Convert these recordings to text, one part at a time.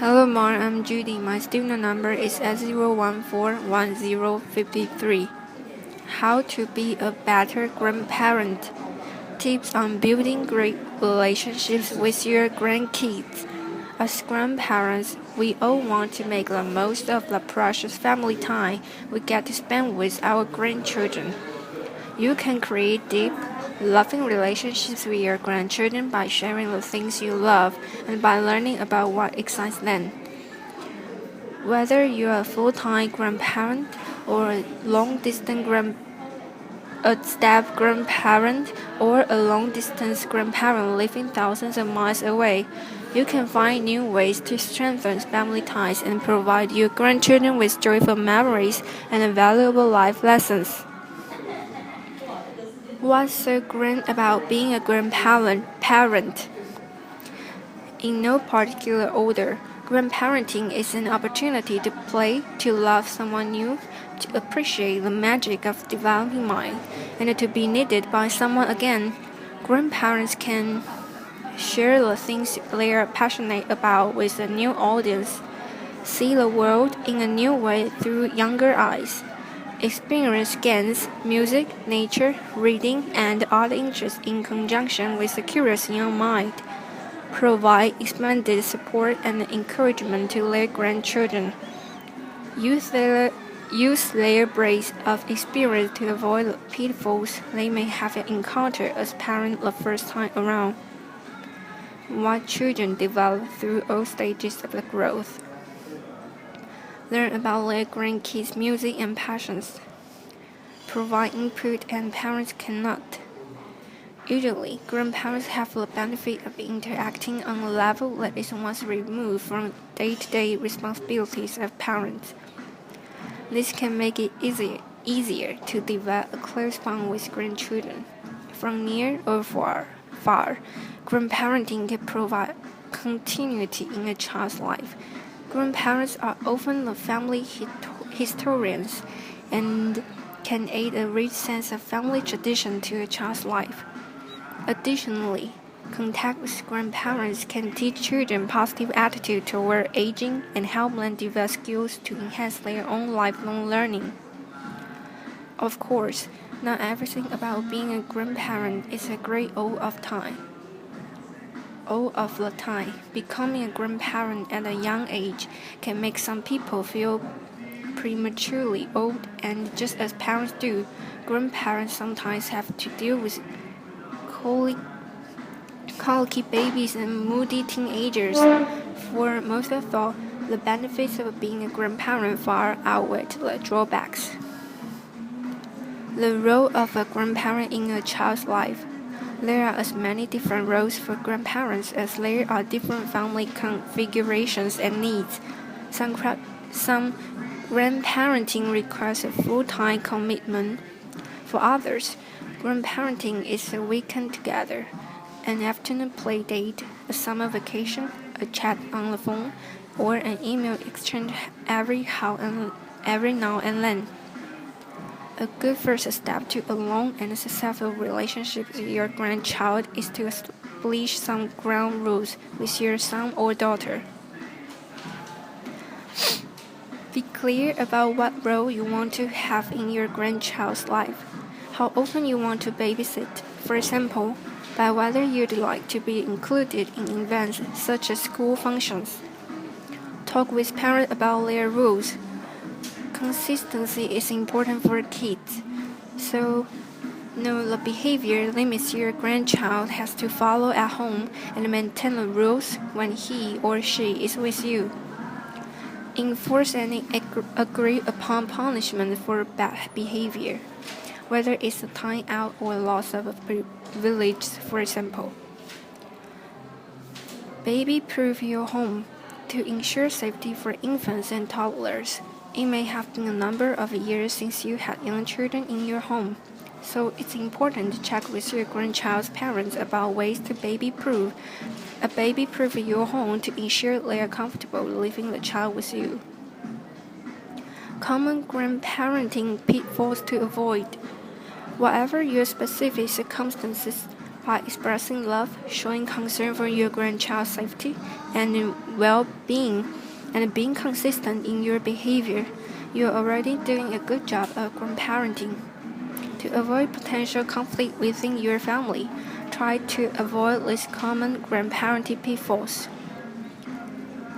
Hello, Mar. I'm Judy. My student number is S0141053. How to be a better grandparent. Tips on building great relationships with your grandkids. As grandparents, we all want to make the most of the precious family time we get to spend with our grandchildren. You can create deep, loving relationships with your grandchildren by sharing the things you love and by learning about what excites them. Whether you're a full-time grandparent or a step grandparent or a long-distance grandparent living thousands of miles away, you can find new ways to strengthen family ties and provide your grandchildren with joyful memories and valuable life lessons. What's so grand about being a grandparent? In no particular order, grandparenting is an opportunity to play, to love someone new, to appreciate the magic of developing mind, and to be needed by someone again. Grandparents can share the things they are passionate about with a new audience, see the world in a new way through younger eyes, experience games, music, nature, reading, and other interests in conjunction with a curious young mind. Provide expanded support and encouragement to their grandchildren. Use their breadth of experience to avoid the pitfalls they may have encountered as parents the first time around. Watch children develop through all stages of the growth. Learn about their grandkids' music and passions. Provide input and parents cannot. Usually, grandparents have the benefit of interacting on a level that is once removed from day-to-day responsibilities of parents. This can make it easier to develop a close bond with grandchildren. From near or far, grandparenting can provide continuity in a child's life. Grandparents are often the family historians and can add a rich sense of family tradition to a child's life. Additionally, contact with grandparents can teach children positive attitude toward aging and help them develop skills to enhance their own lifelong learning. Of course, not everything about being a grandparent is a great all of the time. Becoming a grandparent at a young age can make some people feel prematurely old, and just as parents do, grandparents sometimes have to deal with colicky babies and moody teenagers. For most of all, the benefits of being a grandparent far outweigh the drawbacks. The role of a grandparent in a child's life. There are as many different roles for grandparents as there are different family configurations and needs. Some grandparenting requires a full-time commitment. For others, grandparenting is a weekend together, an afternoon play date, a summer vacation, a chat on the phone, or an email exchange every now and then. A good first step to a long and successful relationship with your grandchild is to establish some ground rules with your son or daughter. Be clear about what role you want to have in your grandchild's life. How often you want to babysit, for example, by whether you'd like to be included in events such as school functions. Talk with parents about their rules. Consistency is important for kids, so know the behavior limits your grandchild has to follow at home and maintain the rules when he or she is with you. Enforce any agreed upon punishment for bad behavior, whether it's a time out or loss of a privilege, for example. Baby-proof your home. To ensure safety for infants and toddlers, it may have been a number of years since you had young children in your home, so it's important to check with your grandchild's parents about ways to baby-proof your home to ensure they are comfortable leaving the child with you. Common grandparenting pitfalls to avoid. Whatever your specific circumstances, By expressing love, showing concern for your grandchild's safety and well-being, and being consistent in your behavior, you're already doing a good job of grandparenting. To avoid potential conflict within your family, try to avoid less common grandparenting pitfalls.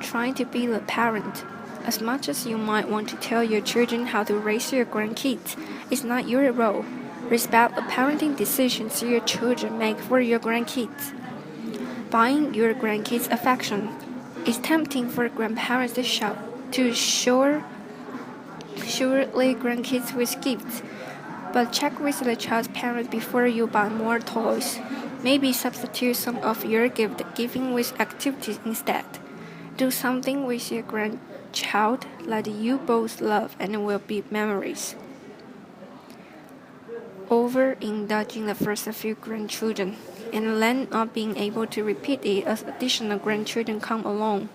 Trying to be the parent. As much as you might want to tell your children how to raise your grandkids, it's not your role. Respect the parenting decisions your children make for your grandkids. Buying your grandkids affection. It's tempting for grandparents to shower their grandkids with gifts, but check with the child's parents before you buy more toys. Maybe substitute some of your gift giving with activities instead. Do something with your grandchild that you both love and will be memories. Overindulging the first few grandchildren, and then not being able to repeat it as additional grandchildren come along.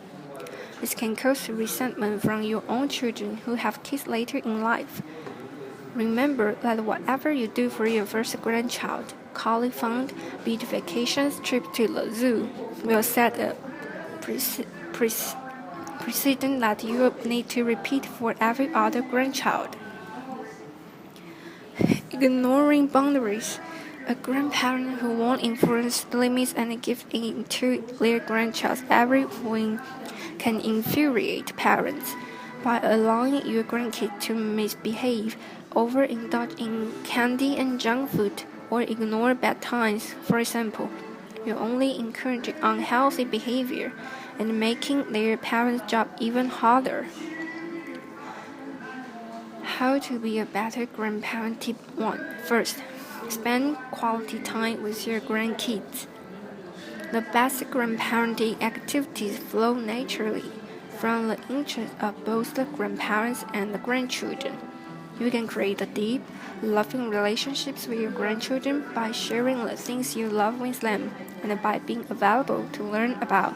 This can cause resentment from your own children who have kids later in life. Remember that whatever you do for your first grandchild, college fund, beach vacations, trip to the zoo, will set a precedent that you need to repeat for every other grandchild. Ignoring boundaries. A grandparent who won't enforce limits and give in to their grandchild every whim can infuriate parents. By allowing your grandkid to misbehave, overindulge in candy and junk food, or ignore bad times, for example, you only encourage unhealthy behavior and making their parents' job even harder. How to be a better grandparent. Tip 1. First, spend quality time with your grandkids. The best grandparenting activities flow naturally from the interests of both the grandparents and the grandchildren. You can create a deep, loving relationships with your grandchildren by sharing the things you love with them and by being available to learn about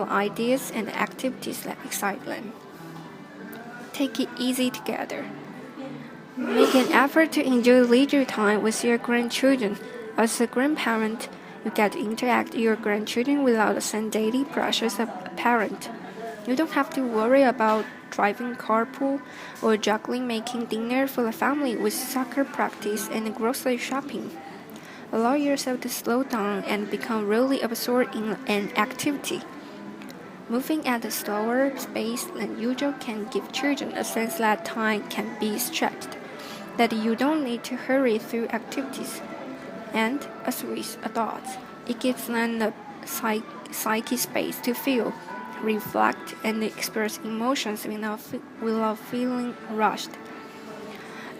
ideas and activities that excite them. Take it easy together. Make an effort to enjoy leisure time with your grandchildren. As a grandparent, you get to interact with your grandchildren without the same daily pressures of a parent. You don't have to worry about driving carpool or juggling making dinner for the family with soccer practice and grocery shopping. Allow yourself to slow down and become really absorbed in an activity. Moving at a slower pace than usual can give children a sense that time can be stretched, that you don't need to hurry through activities. And, as with adults, it gives them the psyche space to feel, reflect, and express emotions without feeling rushed.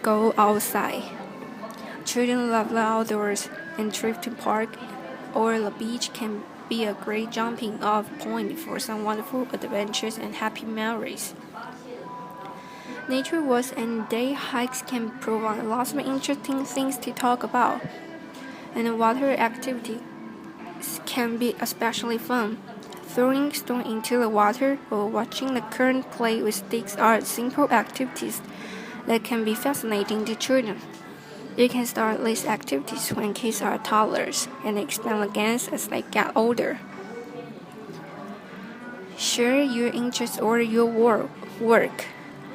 Go outside. Children love the outdoors, and trip to park or the beach can be a great jumping off point for some wonderful adventures and happy memories. Nature walks and day hikes can provide lots of interesting things to talk about, and water activities can be especially fun. Throwing stones into the water or watching the current play with sticks are simple activities that can be fascinating to children. You can start these activities when kids are toddlers and expand the games as they get older. Share your interests or your work.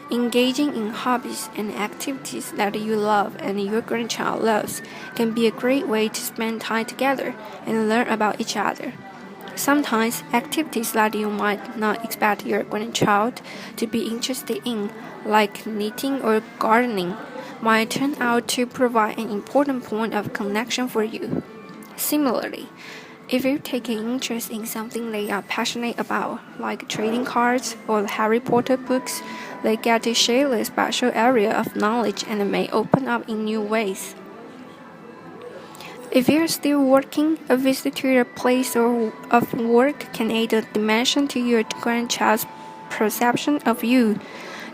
Engaging in hobbies and activities that you love and your grandchild loves can be a great way to spend time together and learn about each other. Sometimes, activities that you might not expect your grandchild to be interested in, like knitting or gardening, might turn out to provide an important point of connection for you. Similarly, if you take an interest in something they are passionate about, like trading cards or the Harry Potter books, they get to share a special area of knowledge and may open up in new ways. If you're still working, a visit to your place of work can add a dimension to your grandchild's perception of you.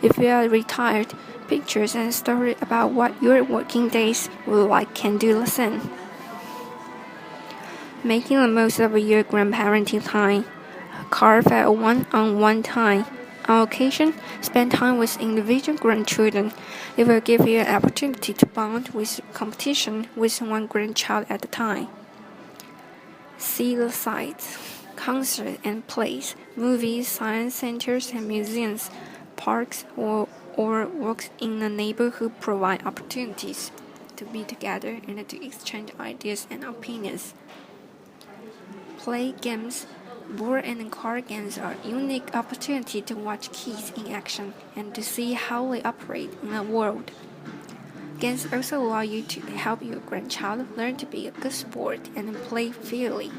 If you are retired, pictures and stories about what your working days were like can do the same. Making the most of your grandparenting time. Carve out one-on-one time. On occasion, spend time with individual grandchildren. It will give you an opportunity to bond with competition with one grandchild at a time. see the sights, concerts and plays, movies, science centers and museums, parks, or works in the neighborhood provide opportunities to be together and to exchange ideas and opinions. Play games, board and card games are a unique opportunity to watch kids in action and to see how they operate in the world. Games also allow you to help your grandchild learn to be a good sport and play fairly.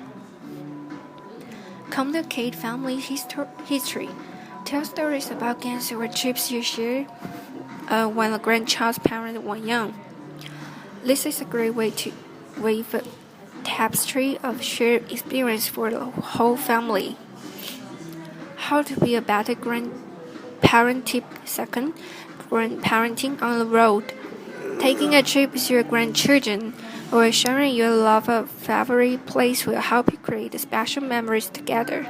Communicate family history. Tell stories about games or trips you shared when the grandchild's parents were young. This is a great way to weave a tapestry of shared experience for the whole family. How to be a better grandparent tip. Second, grandparenting on the road. Taking a trip with your grandchildren or sharing your love of a favorite place will help you create special memories together.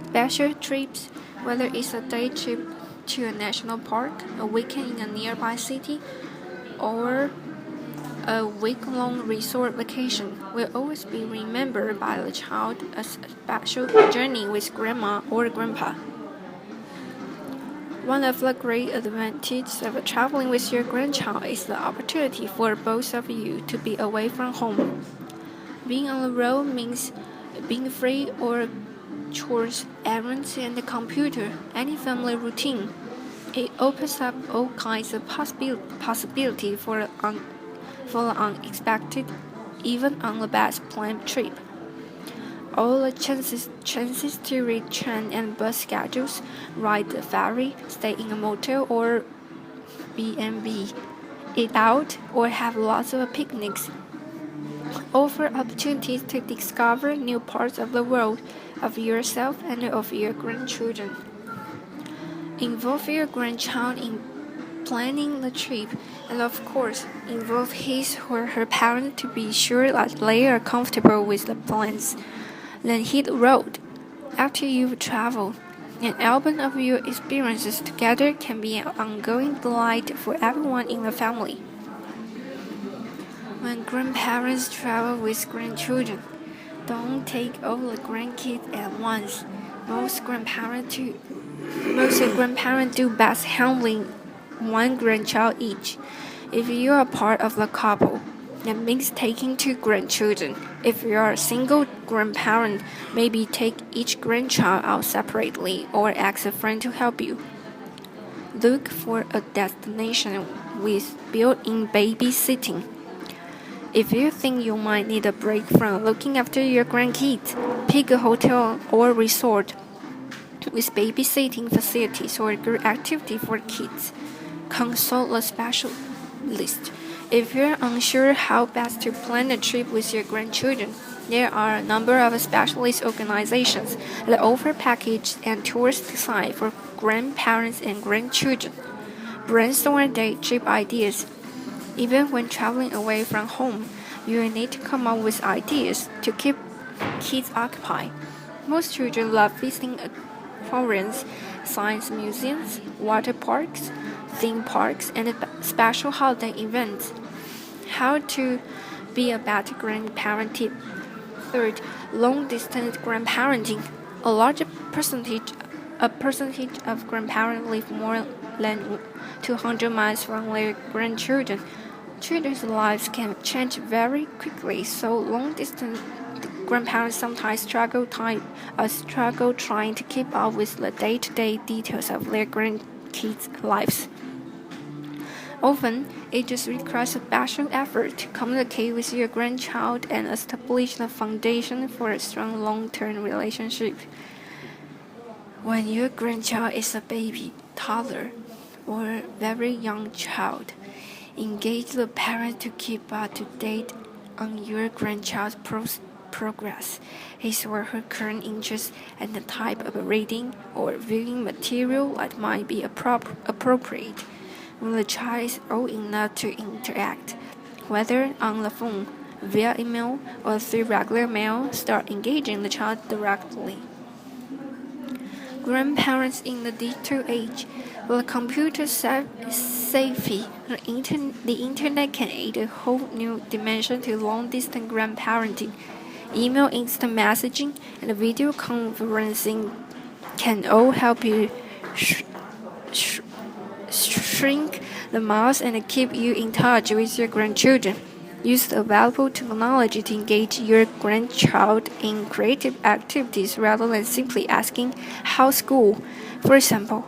Special trips, whether it's a day trip to a national park, a weekend in a nearby city, or a week-long resort vacation, will always be remembered by the child as a special journey with grandma or grandpa. One of the great advantages of traveling with your grandchild is the opportunity for both of you to be away from home. Being on the road means being free of chores, errands, and the computer, any family routine. It opens up all kinds of possibility for the unexpected, even on the best planned trip. All the chances to read train and bus schedules, ride the ferry, stay in a motel or B&B, eat out, or have lots of picnics offer opportunities to discover new parts of the world, of yourself and of your grandchildren. Involve your grandchild in planning the trip, and of course, involve his or her parent to be sure that they are comfortable with the plans. Then hit the road. After you've traveled, an album of your experiences together can be an ongoing delight for everyone in the family. When grandparents travel with grandchildren, don't take all the grandkids at once. Most grandparents do best handling one grandchild each. If you are part of the couple, that means taking 2 grandchildren. If you are a single grandparent, maybe take each grandchild out separately or ask a friend to help you. Look for a destination with built-in babysitting. If you think you might need a break from looking after your grandkids, pick a hotel or resort with babysitting facilities or a good activity for kids. Consult a specialist. If you're unsure how best to plan a trip with your grandchildren, there are a number of specialist organizations that offer packages and tours designed for grandparents and grandchildren. Brainstorm day trip ideas. Even when traveling away from home, you will need to come up with ideas to keep kids occupied. Most children love visiting aquariums, science museums, water parks, theme parks, and special holiday events. How to be a better grandparent tip. Third, long-distance grandparenting. A large percentage of grandparents live more than 200 miles from their grandchildren. Children's lives can change very quickly, so long-distance grandparents sometimes struggle trying to keep up with the day-to-day details of their grandkids' lives. Often, it just requires a special effort to communicate with your grandchild and establish the foundation for a strong long-term relationship. When your grandchild is a baby, toddler, or very young child, engage the parent to keep up to date on your grandchild's progress, his or her current interests, and the type of reading or viewing material that might be appropriate. When the child is old enough to interact, whether on the phone, via email, or through regular mail, start engaging the child directly. Grandparents in the digital age. With computer safety, the internet can add a whole new dimension to long-distance grandparenting. email, instant messaging, and video conferencing can all help you shrink the miles and keep you in touch with your grandchildren. Use the available technology to engage your grandchild in creative activities rather than simply asking, "How's school?" For example,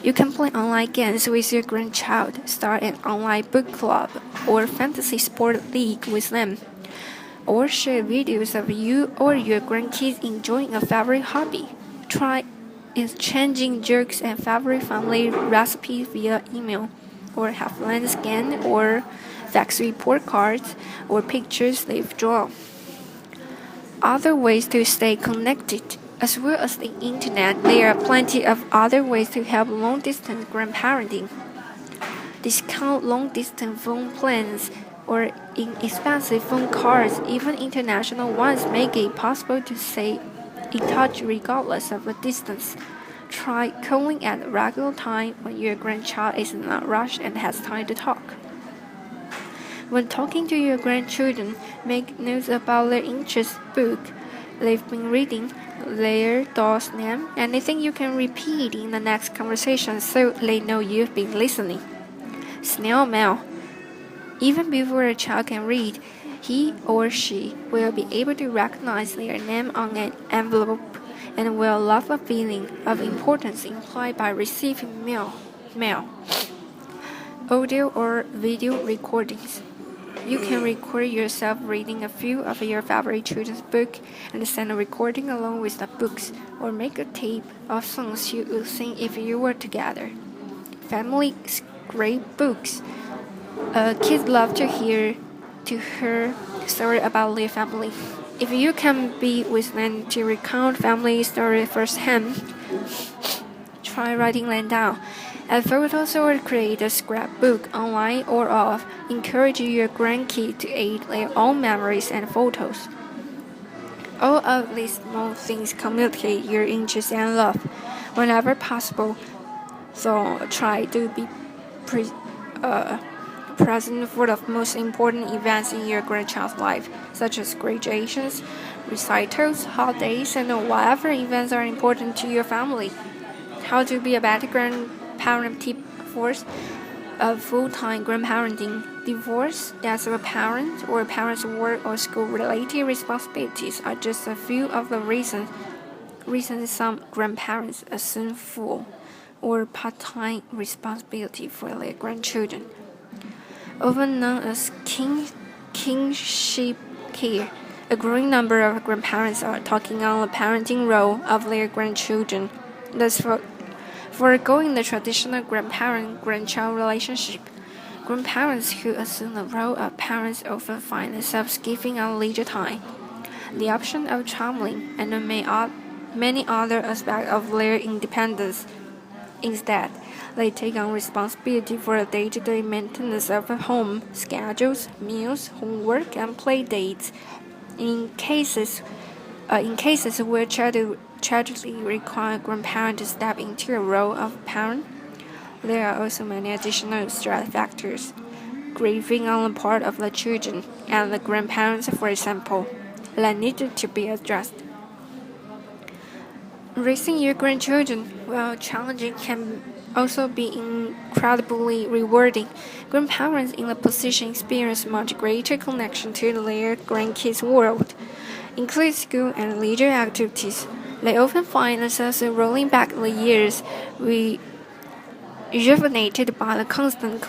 you can play online games with your grandchild, start an online book club, or fantasy sport league with them, or share videos of you or your grandkids enjoying a favorite hobby. Try exchanging jokes and favorite family recipes via email, or have them scan or fax report cards or pictures they've drawn. Other ways to stay connected. As well as the internet, there are plenty of other ways to help long-distance grandparenting. Discount long-distance phone plans or inexpensive phone cards, even international ones, make it possible to stay in touch regardless of the distance. Try calling at a regular time when your grandchild is in a rush and has time to talk. When talking to your grandchildren, make notes about their interest book they've been reading, their dog's name, anything you can repeat in the next conversation so they know you've been listening. Snail mail. Even before a child can read, he or she will be able to recognize their name on an envelope and will love a feeling of importance implied by receiving mail. Audio or video recordings. You can record yourself reading a few of your favorite children's books and send a recording along with the books, or make a tape of songs you would sing if you were together. Family scrapbooks. Kids love to hear stories about their family. If you can be with them to recount family stories firsthand, try writing them down. Add photos or create a scrapbook online or off. Encourage your grandkids to aid their own memories and photos. All of these small things communicate your interest and love. Whenever possible, so try to be present for the most important events in your grandchild's life, such as graduations, recitals, holidays, and whatever events are important to your family. How to be a better grandparent tip force of full-time grandparenting. Divorce, death of a parent, or parents' work or school-related responsibilities are just a few of the reasons some grandparents assume full or part-time responsibility for their grandchildren. Often known as kinship care, a growing number of grandparents are taking on the parenting role of their grandchildren, thus foregoing the traditional grandparent-grandchild relationship. Grandparents who assume the role of parents often find themselves giving up leisure time, the option of traveling, and many other aspects of their independence. Instead, they take on responsibility for the day-to-day maintenance of the home, schedules, meals, homework, and play dates. In cases where tragically require grandparents to step into the role of parent, there are also many additional stress factors. Grieving on the part of the children and the grandparents, for example, that needed to be addressed. Raising your grandchildren, while challenging, can also be incredibly rewarding. Grandparents in the position experience much greater connection to their grandkids' world, including school and leisure activities. They often find themselves rolling back the years, rejuvenated by the constant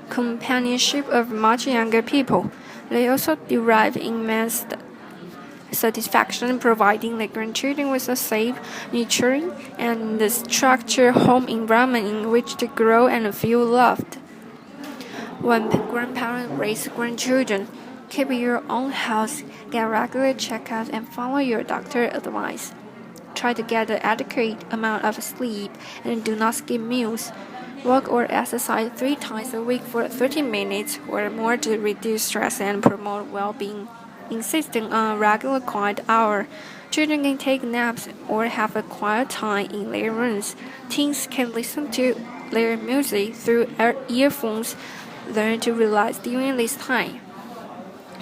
companionship of much younger people. They also derive immense satisfaction providing their grandchildren with a safe, nurturing, and structured home environment in which to grow and feel loved. When grandparents raise grandchildren, keep your own health, get regular checkups, and follow your doctor's advice. Try to get an adequate amount of sleep and do not skip meals. Walk or exercise 3 times a week for 30 minutes or more to reduce stress and promote well-being. Insisting on a regular quiet hour. Children can take naps or have a quiet time in their rooms. Teens can listen to their music through earphones. Learn to relax during this time.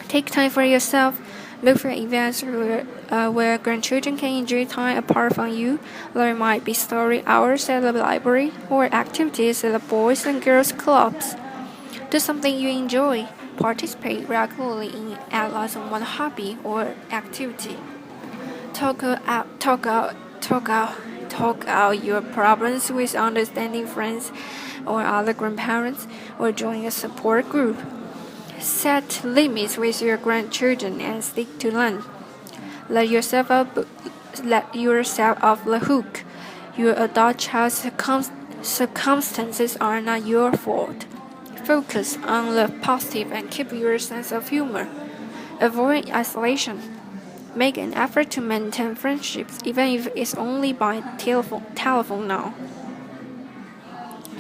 Take time for yourself. Look for events where grandchildren can enjoy time apart from you. There might be story hours at the library or activities at the Boys and Girls Clubs. Do something you enjoy. Participate regularly in at least one hobby or activity. Talk out your problems with understanding friends or other grandparents, or join a support group. Set limits with your grandchildren and stick to them. Let yourself off the hook. Your adult child's circumstances are not your fault. Focus on the positive and keep your sense of humor. Avoid isolation. Make an effort to maintain friendships, even if it's only by telephone now.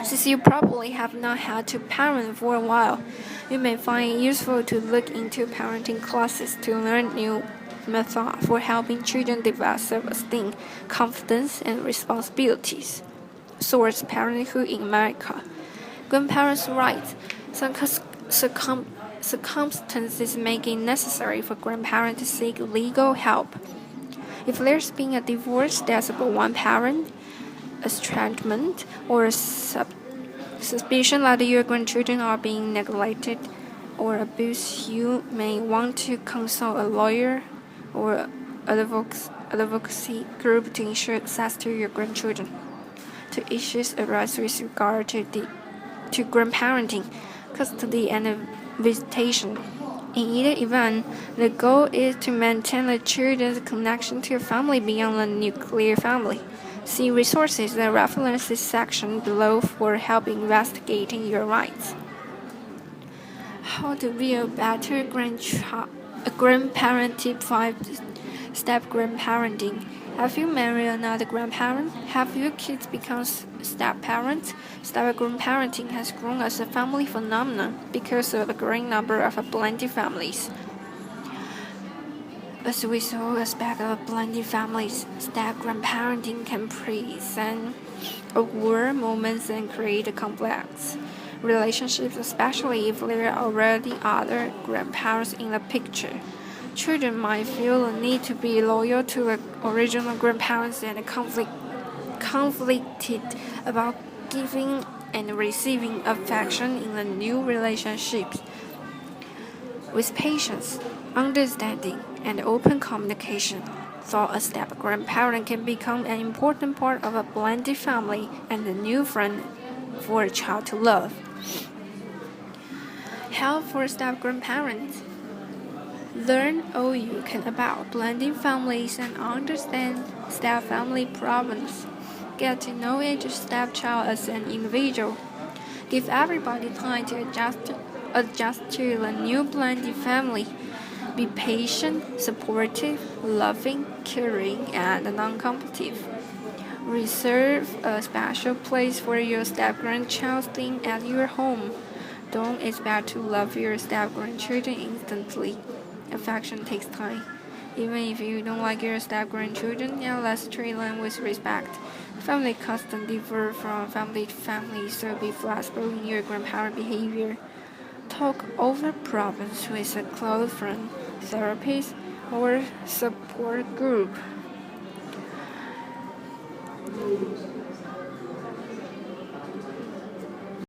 Since you probably have not had to parent for a while, you may find it useful to look into parenting classes to learn new methods for helping children develop self-esteem, confidence, and responsibilities. Source: Parenthood in America. Grandparents' rights. Some circumstances make it necessary for grandparents to seek legal help. If there's been a divorce that's about one parent, estrangement, or suspicion that your grandchildren are being neglected or abused, you may want to consult a lawyer or advocacy group to ensure access to your grandchildren. To issues arise with regard to grandparenting, custody, and visitation. In either event, the goal is to maintain the children's connection to a family beyond the nuclear family. See resources and references section below for help investigating your rights. How to be a better grandparent. Tip 5. Step grandparenting. Have you married another grandparent? Have your kids become step-parents? Step grandparenting has grown as a family phenomenon because of the growing number of blended families. As with all aspects of blended families, step grandparenting can present awkward moments and create complex relationships, especially if there are already other grandparents in the picture. Children might feel the need to be loyal to the original grandparents and conflicted about giving and receiving affection in the new relationships. With patience, understanding, and open communication, thought a step grandparent can become an important part of a blended family and a new friend for a child to love. Help for step grandparents. Learn all you can about blending families and understand step family problems. Get to know each stepchild as an individual. Give everybody time to adjust to the new blended family. Be patient, supportive, loving, caring, and non-competitive. Reserve a special place for your step-grandchild's thing at your home. Don't expect to love your step-grandchildren instantly. Affection takes time. Even if you don't like your step-grandchildren, let's treat them with respect. Family customs differ from family to family, so be flexible in your grandparent behavior. Talk over problems with a close friend, therapist, or support group.